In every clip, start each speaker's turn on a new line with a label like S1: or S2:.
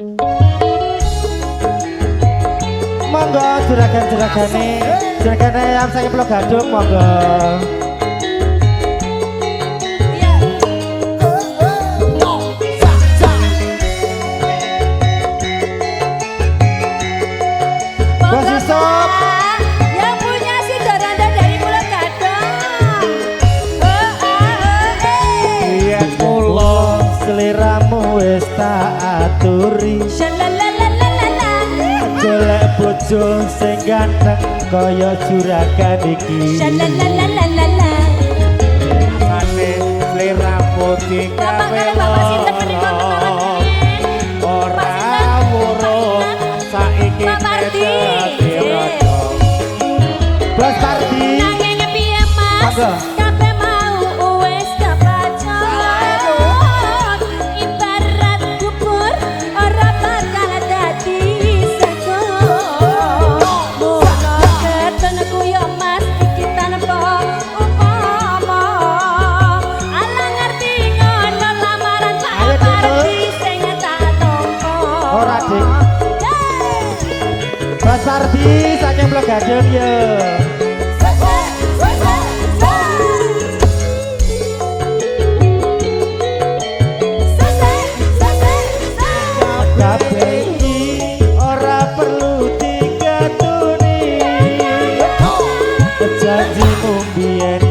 S1: Monggo juragan-juragane yang saya Pulau Gadung monggo.
S2: Yang punya si Doranda dari Pulau Gadung.
S1: Iya kula seliramu wis tak aturi. Golek bojo sing ganteng kaya juragan iki. Rasane seliramu digawe ora wurung saiki dadi rada. Bos Pardi.
S2: Nanging piye Mas? Kabeh mau wis kepacot. Ibarat bubur ora bakal dadi sego. Mula ketenku yo Mas iki tanpa upama. Ala ngerti ngono lamaran Pak Pardi sing tak tampa.
S1: Ora Dik. Bos Pardi saking Pulau Gadung ya. Kabeh iki ora perlu digatuni. Janjimu biyen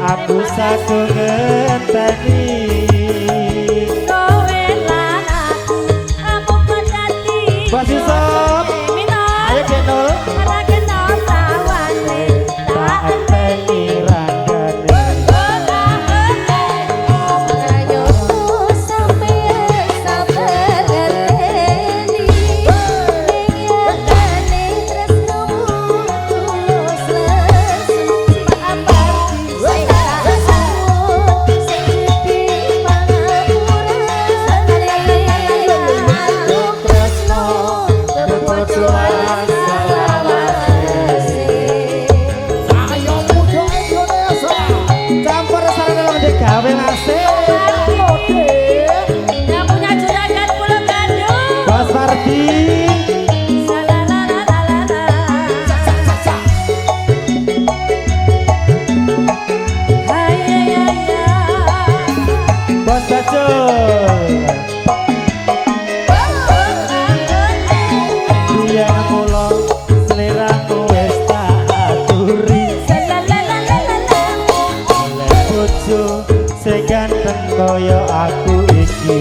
S1: aku sagung ngenteni.
S2: Kowe lan aku kok dadi
S1: Bos Isop. Ayo Denul.
S2: ora kenal lawane tak
S1: Enteni randane.
S2: ayo sampe sabar ngerteni ning yatane tresnomu tulus lesung apa sing tak samut sing di pangapuran aku tresno berbojoan
S1: Campur sarana wong gawe ngasih.
S2: yang punya juragan Pulau Gadung.
S1: Bos Pardi. Bos Bacul. Biyen kula seliramu wis tak aturi. Golek bojo sing ganteng kaya aku iki.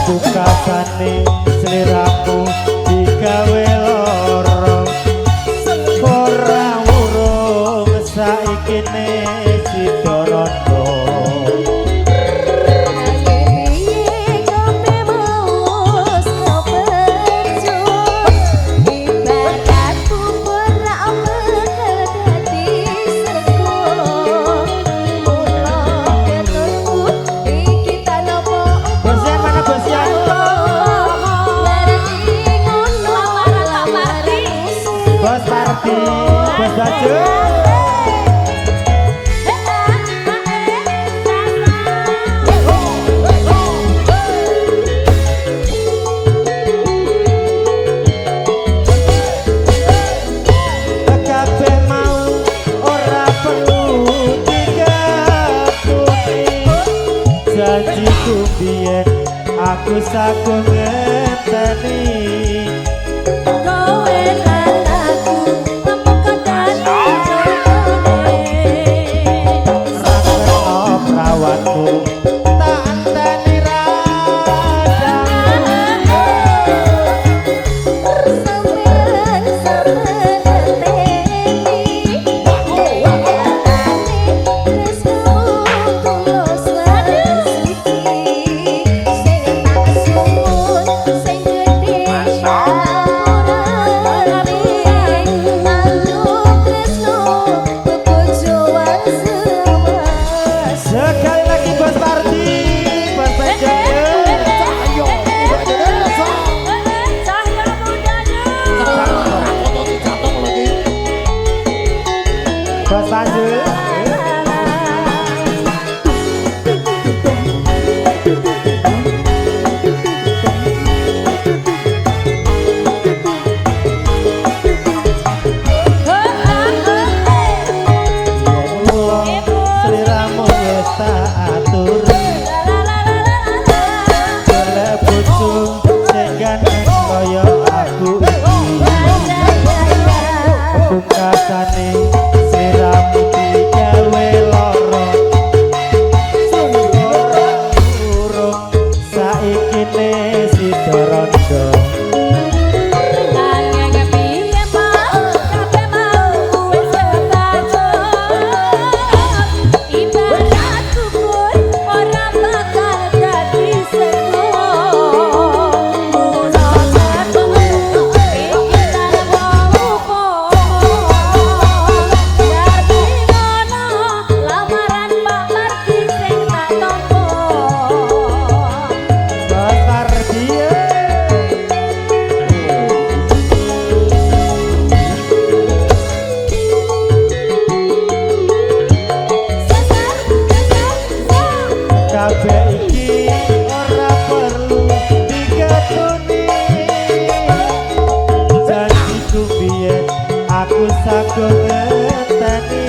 S1: Bukasane seliramu digawe loro. Ora urung saiki ne Sidorondo. Bosnya mana bosnya? Bos Pardi, Bos Bacul. Kabeh mau ora perlu digatuni. Janjiku biyen aku sagung ngenteni. Rakeno prawatku tak anteni radang. Sekali lagi Bos Pardi. kabeh iki ora perlu digetuni janjiku biyen aku sago ngeteni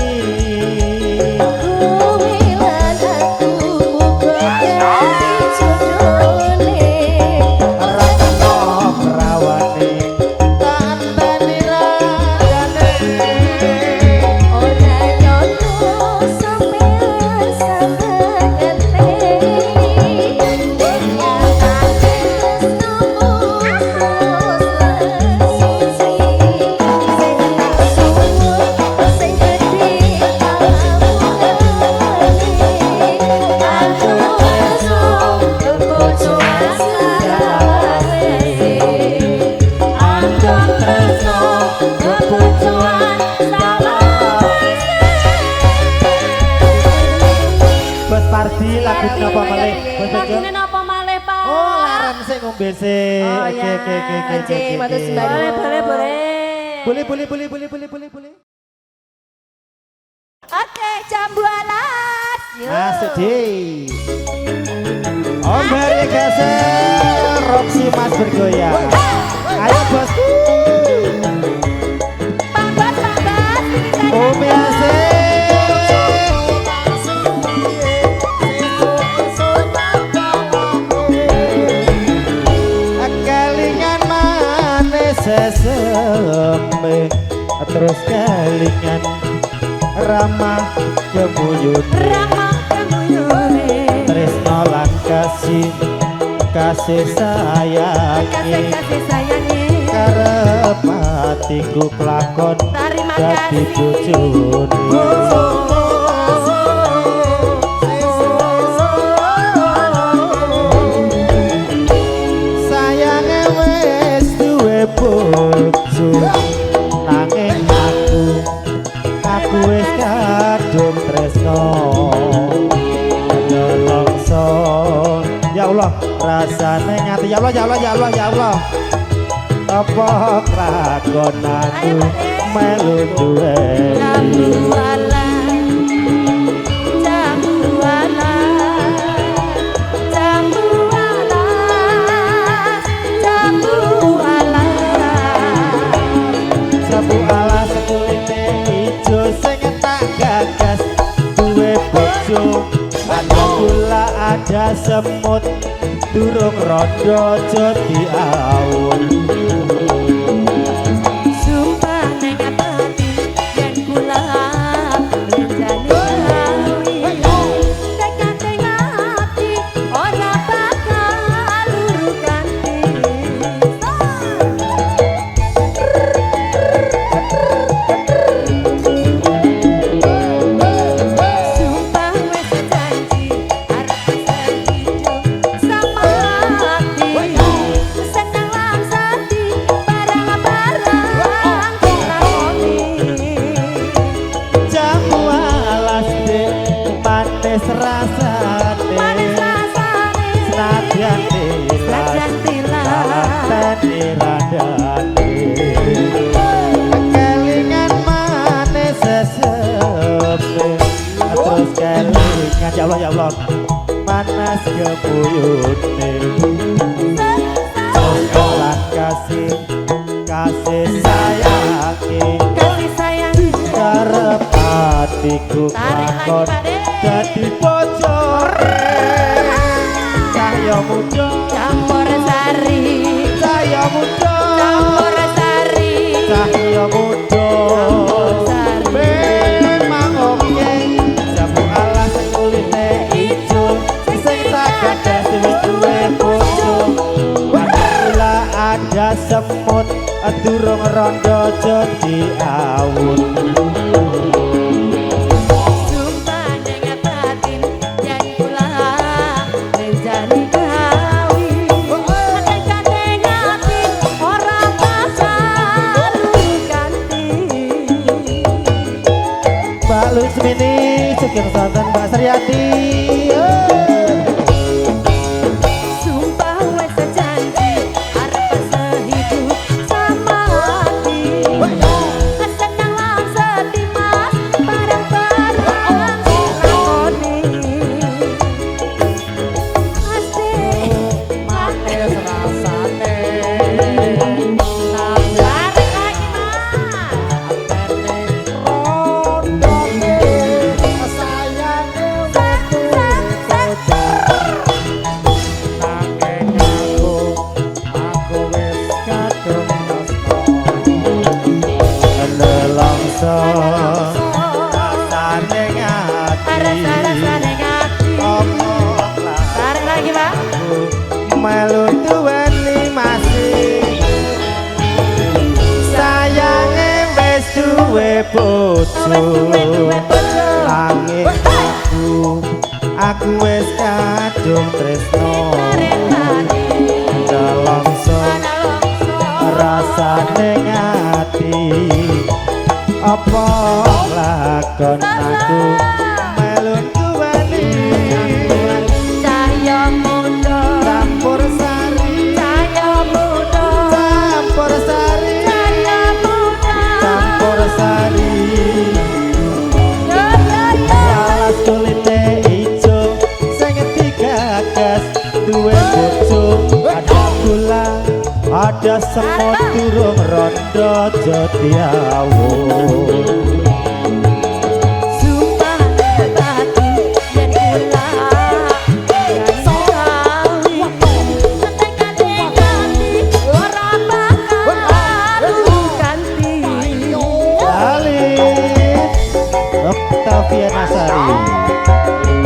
S2: lagune napa malih Pak?
S1: Oh, larang sik ngombe sik.
S2: Oh ya.
S1: Oke.
S2: Matur sembah.
S1: Boleh.
S2: Oke, jam 12.
S1: Masuk di. Om Bari geser, Roxy Mas bergoyang. Ayo bosku.
S2: Pak Bas.
S1: Om Yasir. Sesembe terus kelingan ramah kebuyut tresno lan kasih sayangi karep atiku kelakon dadi bojone sayange wis duwe bojo nanging aku wis kadung tresno nelongso ya Allah rasane ngati ya Allah apa klakonanku melu duwe ada semut durung rondo jadi aun
S2: sumpah neng abadi yen kula lenjani tekan ati ora bakal luru kanthi sumpah wis janji
S1: ya Allah panas kebuyute lan kasih sayangi karep atiku lakon dadi bojone cahya muda
S2: campur sari
S1: cahya muda memang oke jamu alas kulite ijo sing saged wis duwe bojo kula ada semut durung rondo jadi awun
S2: sumpah neng batin yen kula lenjani gawi kadang-kadang ati ora pasar ganti
S1: Mbak Lusmini Sugeng Santen Mbak Sriati
S2: sumpah wis janji arep sehidup sama hati senang lan sedih mas bareng-bareng lakoni
S1: Angin aku wis kadung tresno dalongso rasane ngati apa lakon aku melun kuwani
S2: cahya muda
S1: campur sari
S2: cahya muda
S1: campur sari
S2: cahya muda
S1: campur sari alas kulite ijo sing digagas duwe bojo ada gula ada semut durung rondo Jatiawu
S2: sumpah hati yen kula ora bakal ganti
S1: Alis Octavia Nasari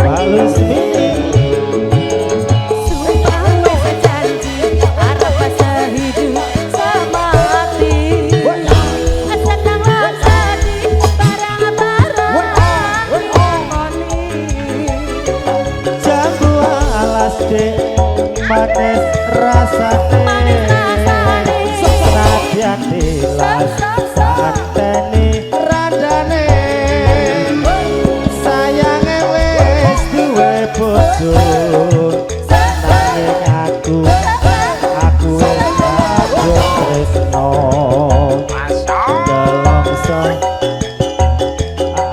S1: Balus Mini
S2: sumpah wis janji arep sehidup semati seneng lan sedih barang-barang ngomoni
S1: Jambu alas dek manis rasane
S2: Manis rasane.
S1: Senadyan tilas saateni randane sayange wis duwe bojo nanging aku wis kadung tresno delongso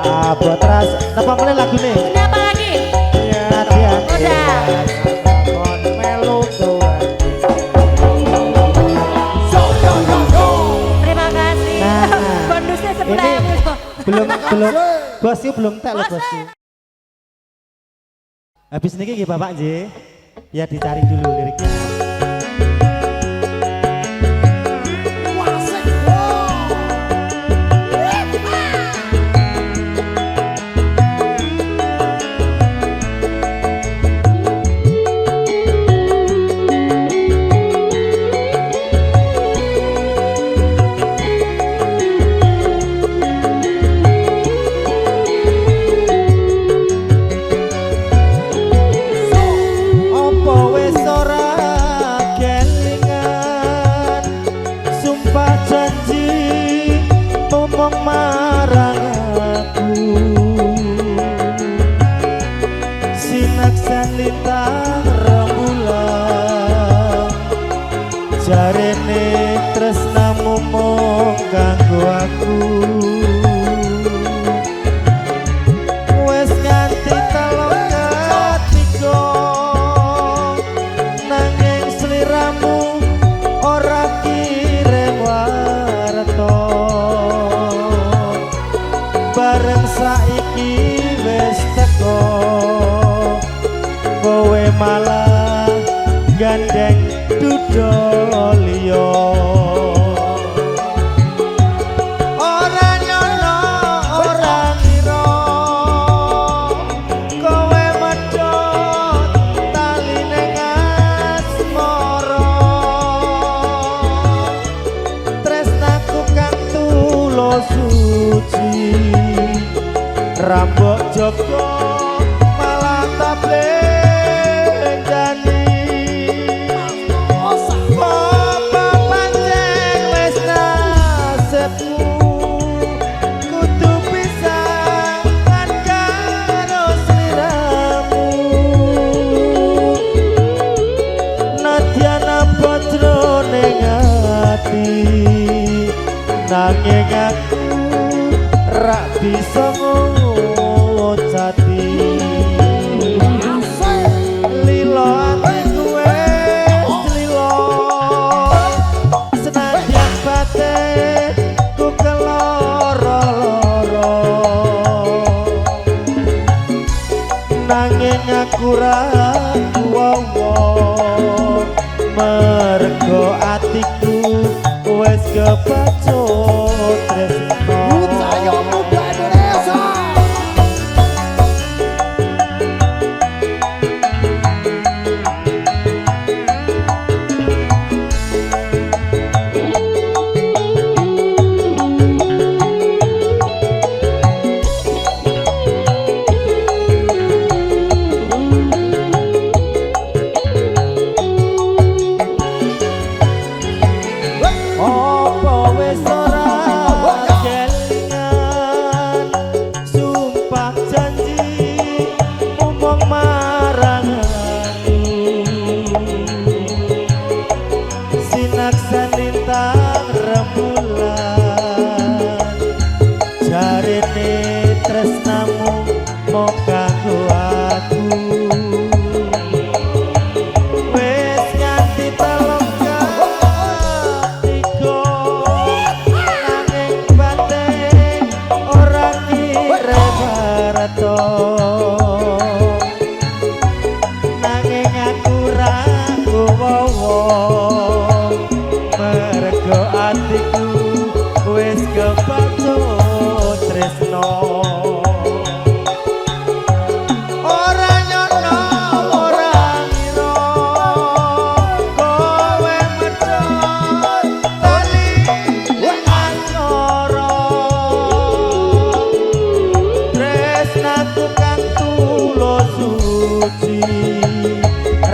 S1: abot ras napa meneh lagune
S2: Kenapa lagi?
S1: Senadyan
S2: Udah.
S1: kon melu
S2: Terima kasih.
S1: Nah.
S2: Bonusnya
S1: ini
S2: 10.000.
S1: belum bosku belum tak loh bosku. Habis ini gini bapak J, ya dicari dulu liriknya. Apa wis ora kelingan sumpah janji ngomong marang aku sinaksan lintang rembulan jarene tresnamu mung kanggo aku wis nganti telung katiga nanging sliramu ora kirim warta bareng saiki wis teko kowe malah gandeng dudo liya ora nyono ora ngira kowe medhot taline asmara tresnaku kang tulus suci rambok jaga malah tablendani apa pancen wis nasibku kudu pisahan karo sliramu nadyan apa jroning ati nanging aku rak bisa ngocati lilo atiku wis lilo senadyan batinku keloro-loro nanging aku ra kuwawa mergo atiku wis kebacut tresno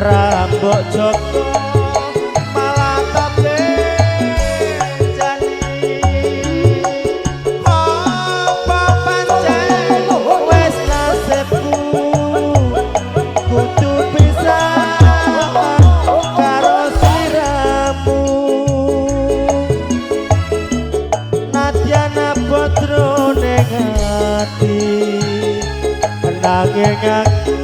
S1: Rambok Joko malah tabe jani apa pancen wis nasibku kudu pisah karo siramu nadyan abotro ning ati nanging aku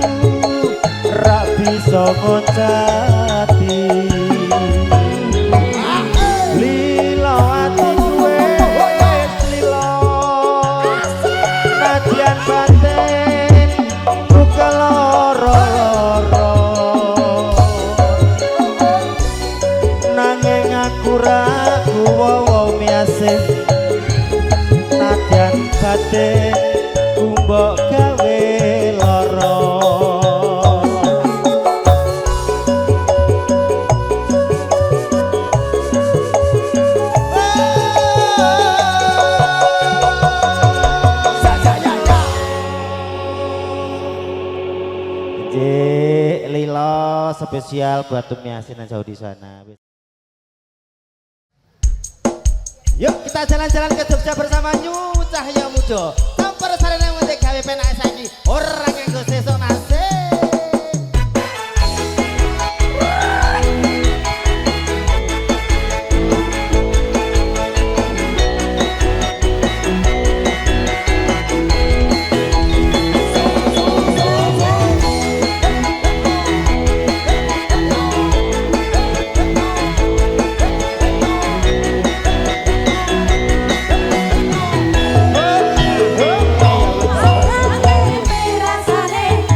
S1: rak bisa ngocati lilo atiku wis lilo nadyan batin buka loro-loro nanging aku rak kuwowo miasih nadyan batin kumbok gawe loro Lilo spesial buat Umi Asin yang jauh di sana. Yuk kita jalan-jalan ke Jogja bersama Nyu Cahya Mudo. Tampar sarana mudik gawe penak saiki. Ora kanggo sesuk nasib.
S2: Rasane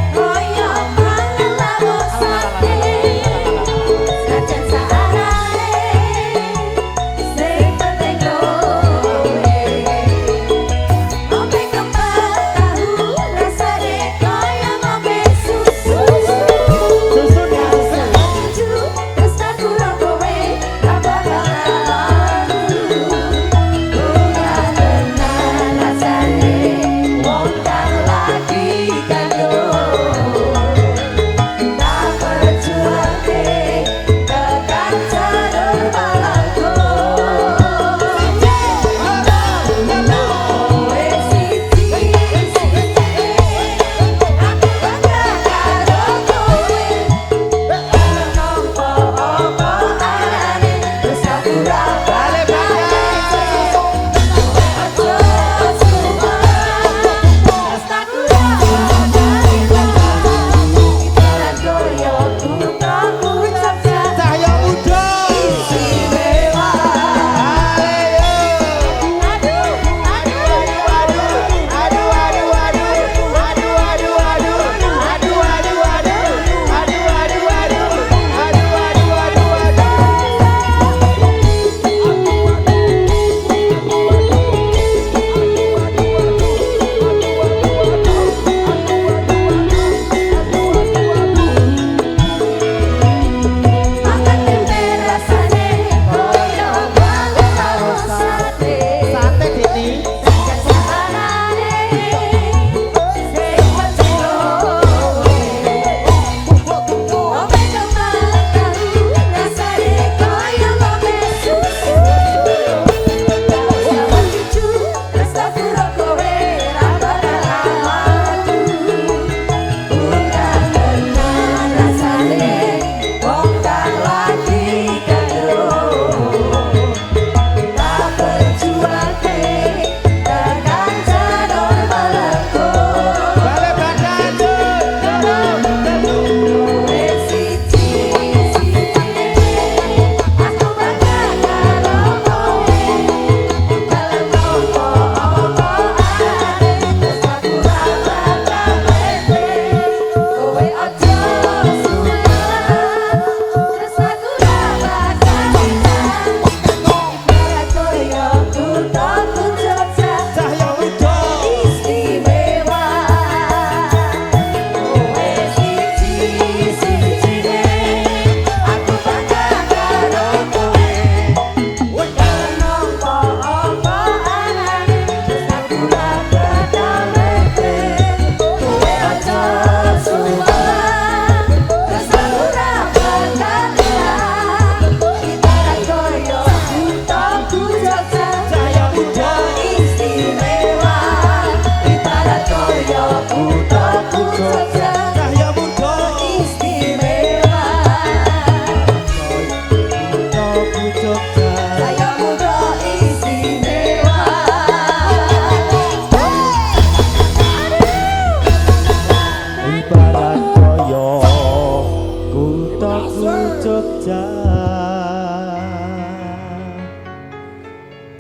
S1: Aku Jogja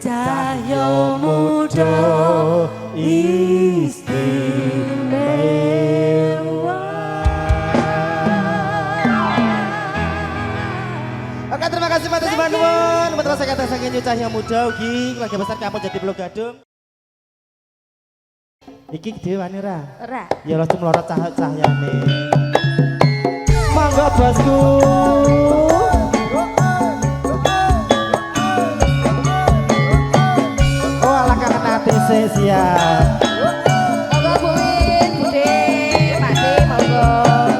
S2: Cahya muda istimewa.
S1: Oke, terima kasih Pak Tujuh Bandung. Betul saya kata saking Cahya muda ugi keluarga besar kampung Jati Pulau Gadung. Iki dewane ra?
S2: Ora.
S1: Ya lo cuma lorot cahyane. Mangga bosku. Oh ala kangen ati siap.
S2: Monggo Bu Win, Bude, Pak De, monggo.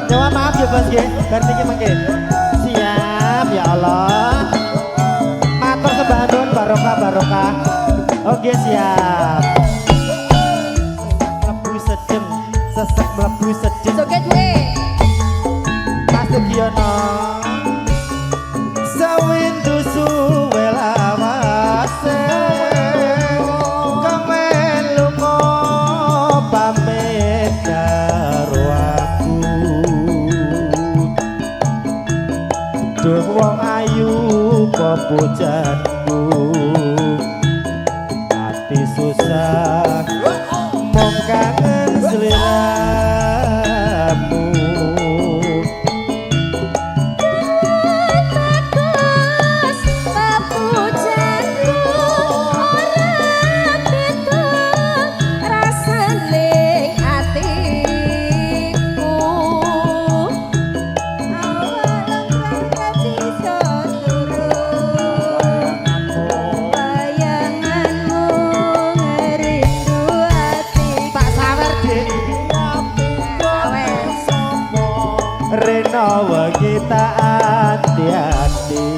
S1: Jawa maaf ya bos nggih, bar niki mangke. Siap ya Allah. Matur sembah nuwun barokah. Oke siap. Mlebu sedeng, sesek mlebu sedeng.
S2: Joget Bu.
S1: Mas Sugiono. Sawindu suwe lawase. Kemelu pamit karo aku. Duh wong ayu pepujanku. Ati susah mong kangen seliramu.
S2: Bagus pepujanku ora beda rasane atiku. Awalem rangkati turun bayanganmu ngerindu atiku.
S1: Tak sawer dik Rena wengi tak hati-hati.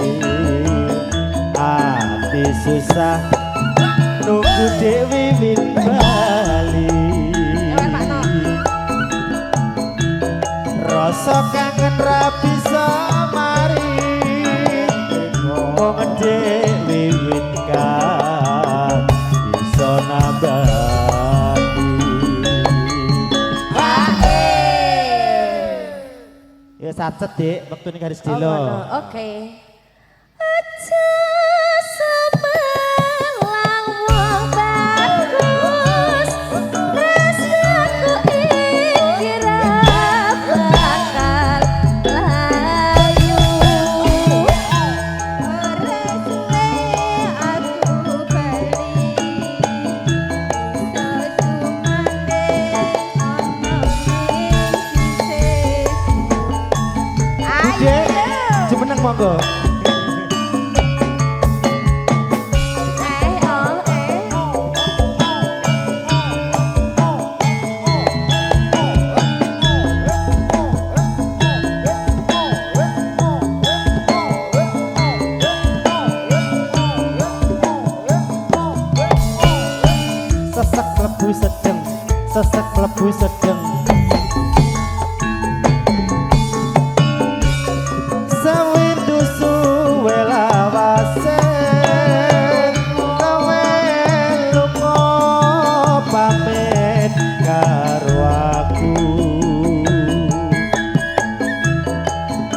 S1: Ati susah nunggu Dewi Win bali. Rasa kangen ra bisa mari. Wong Dewi Win kan bisa nambani. Ya sacet dik, waktu ini garis dilo.
S2: Oke. Aja semelang wong bagus, rasaku iki ra bakal layu. Ora suwe aku bali, iso sumandeng ana ing sisih.
S1: Dek, jumeneng monggo. Sesek mlebu sedeng, sesek mlebu sedeng. Sawindu suwe lawase. Kemelu pamit karo aku.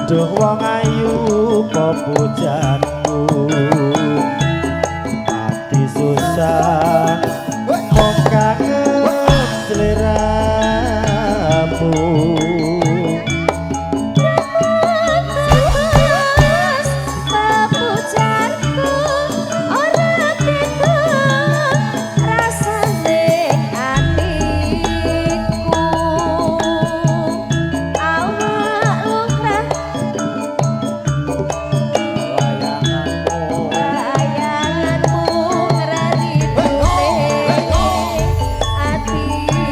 S1: Duh wong ayu pepujanku. Ati susah mong kangen seliramu.
S2: Bagus pepujanku ora beda rasane atiku. Awak lumrah bayanganmu ngerindu atiku.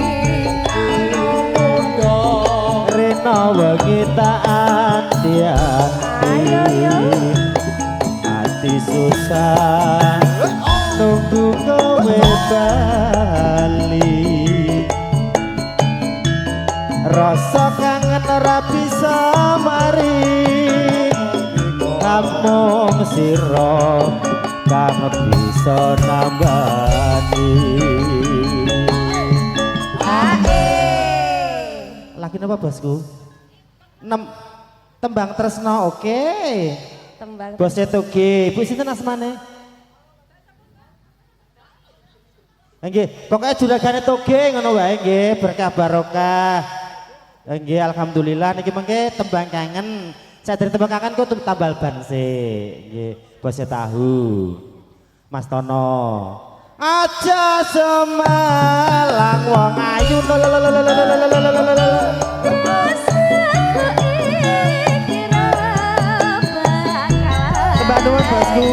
S1: Rena wengi tak hati-hati. Ati susah nunggu kowe bali. Rasa kangen ora bisa mari. Namung sira kang bisa nambani. Lagi apa bosku? 6 Tembang tresno oke.
S2: Tembang.
S1: Bosnya Toge. Bu sinten asmane? Nggih, pokoknya juragane Toge ngono wae nggih, berkah barokah. Nggih, alhamdulillah niki mengke tembang kangen. Saya dari tembang kangen kok tambal ban sih. Nggih, bosnya tahu. Mas Tono. Aja Semalang wong ayu Mbak Nuwun bosku.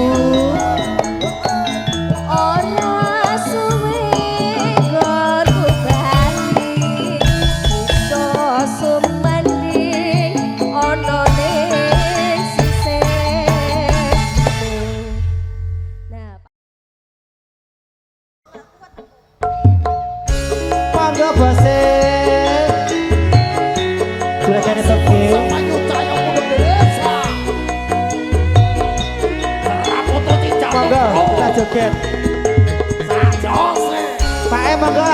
S1: Monggo bose. Juragane Toge. Monggo kita joget. Pak monggo.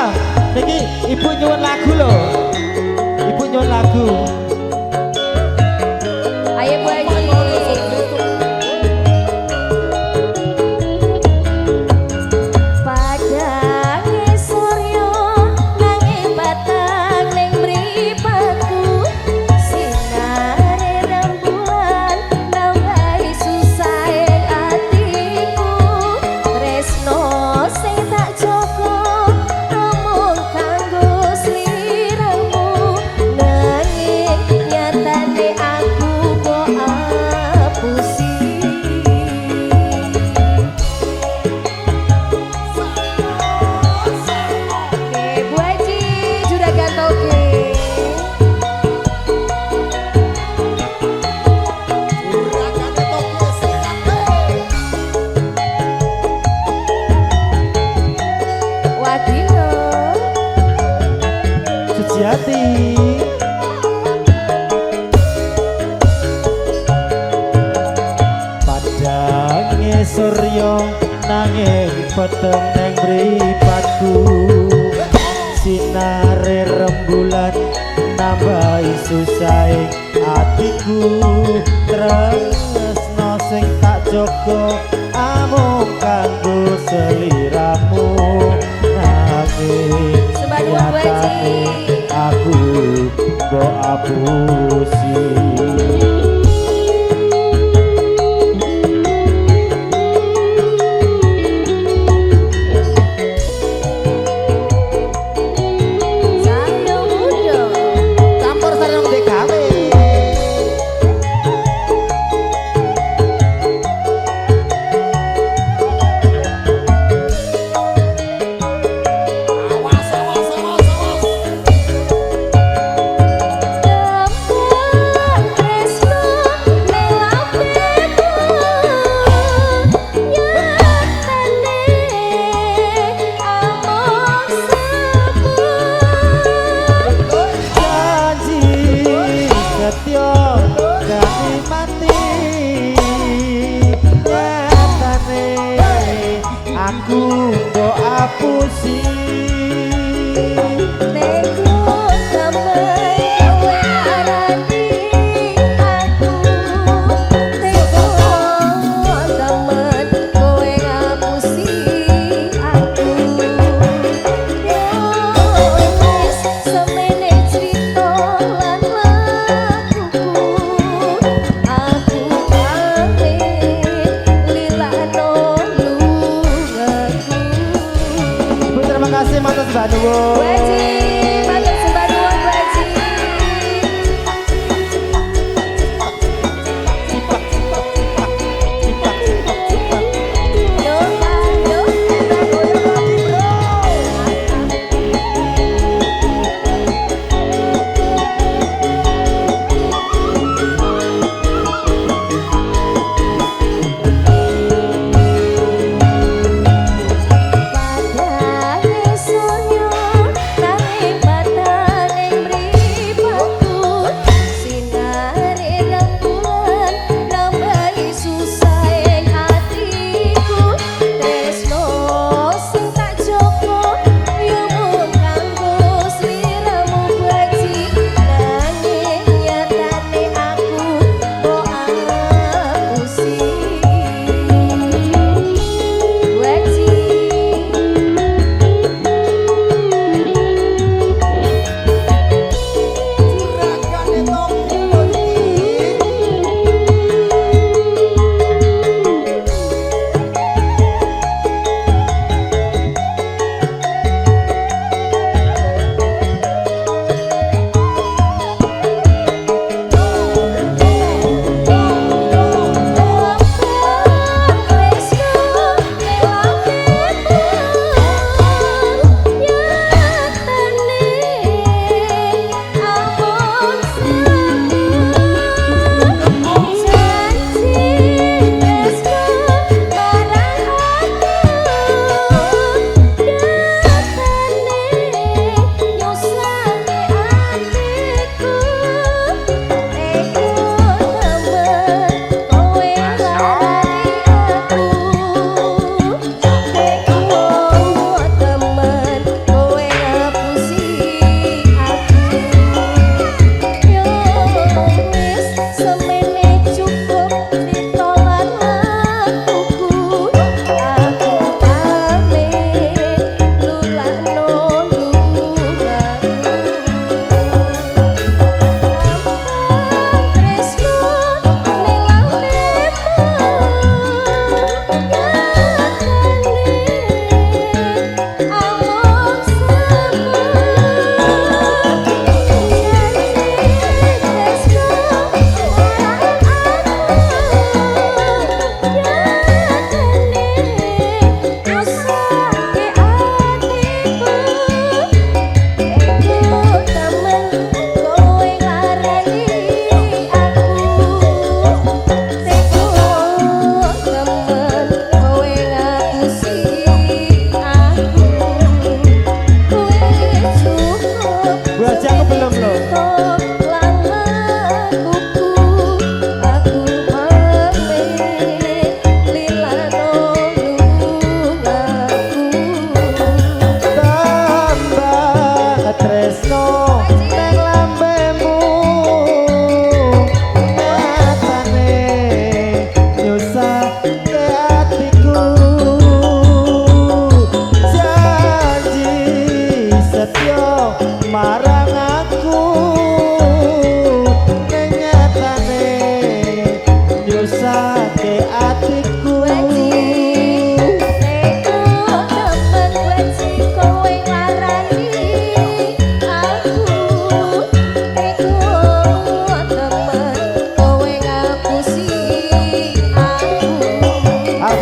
S1: Niki ibu nyuwun lagu lho. Ibu nyuwun lagu.
S2: Ayo Bu Haji. Padange surya nanging batang ning mripatku, sinare rembulan nambahi susahe atiku, tresno sing tak jaga namung kanggo sliramu, nanging nyatane aku kok apusi. Oke, Bu Haji, juragan Toge. Wadino.
S1: Sujiati. Padange surya nanging peteng neng mripatku, sinare rembulan nambahi susahe atiku, tresno sing tak jaga amung kanggo seliramu, nanging
S2: Sembah nuwun, Bu Haji.
S1: aku mbok apusi.
S2: Saya muda.
S1: Campur sareng DKW.
S2: Tembang tresno lelapeku, nyatane among sebut.
S1: Janji setya ganti mati, nyatane aku mbok apusi.
S2: Nego damai kowe arani aku, nego damai kowe ngapusi aku. Wis semene crita lan lakuku, aku pamit lilano lungaku.
S1: Bu, terima kasih.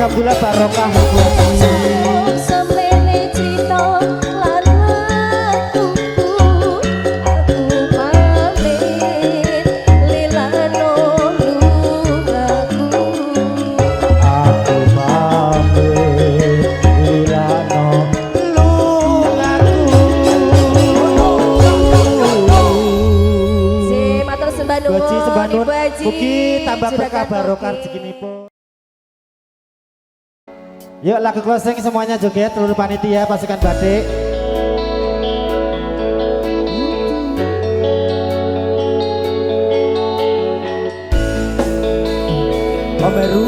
S1: alhamdulillah barokah buat
S2: semene cita lan lakuku aku pamit lilano lungaku
S1: aku pamit lilano lungaku.
S2: si matur sembah nuwun
S1: Goji sembah nuwun.
S2: Ibu Haji
S1: Mugi tambah berkah
S2: Juragan
S1: barokah
S2: Togi.
S1: rezekinipun. Yuk lagu closing semuanya joget seluruh panitia pasukan batik. Om Heru.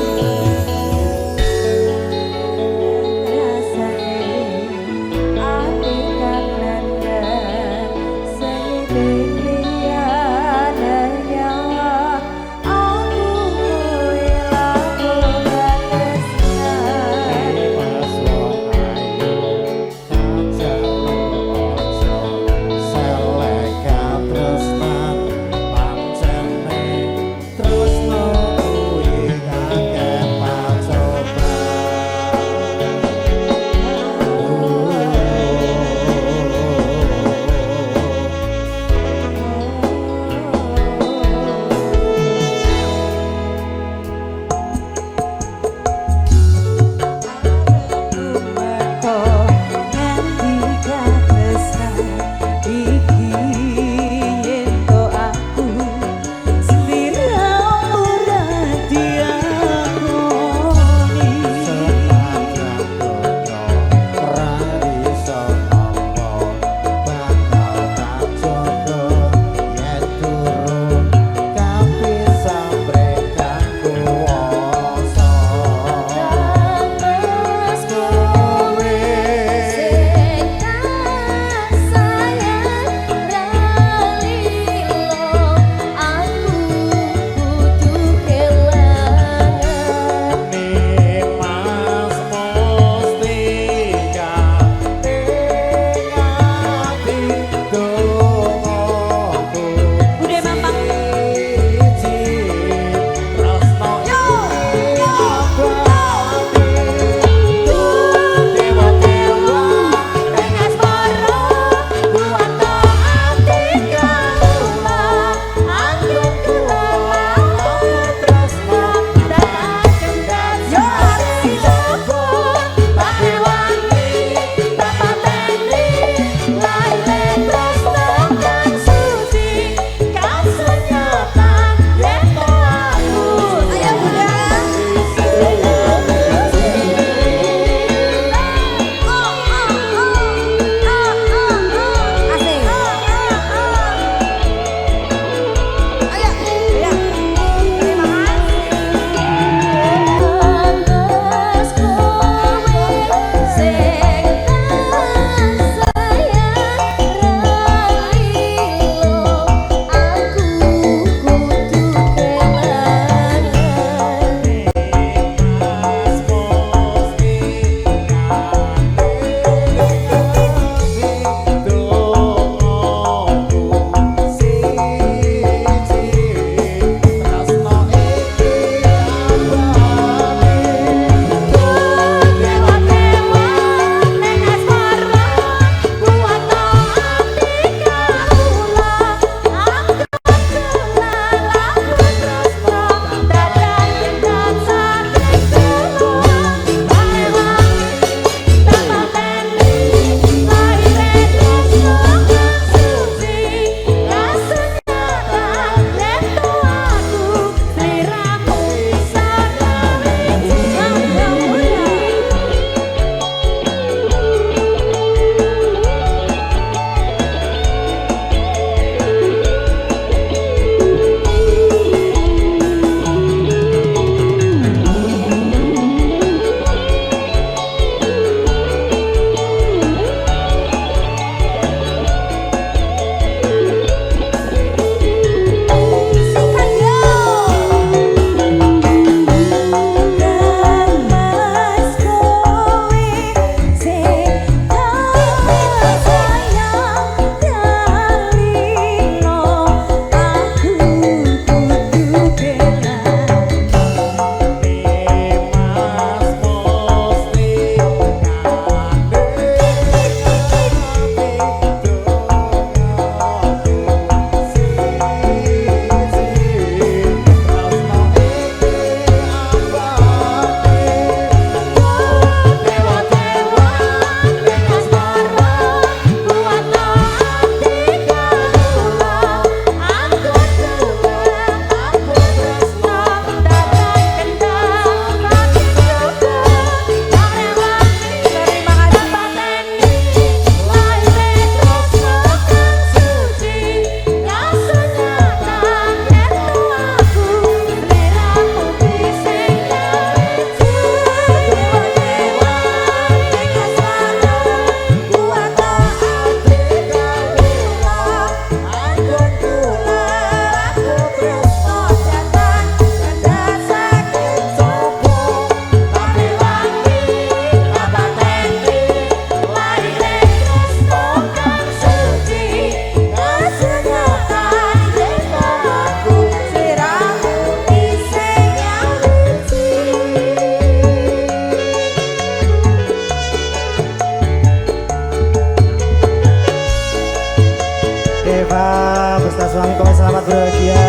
S1: Eva beserta suami pokoknya selamat berbahagia.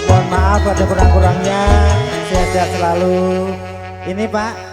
S1: Mohon maaf ada kurang-kurangnya. Sehat-sehat selalu. Ini Pak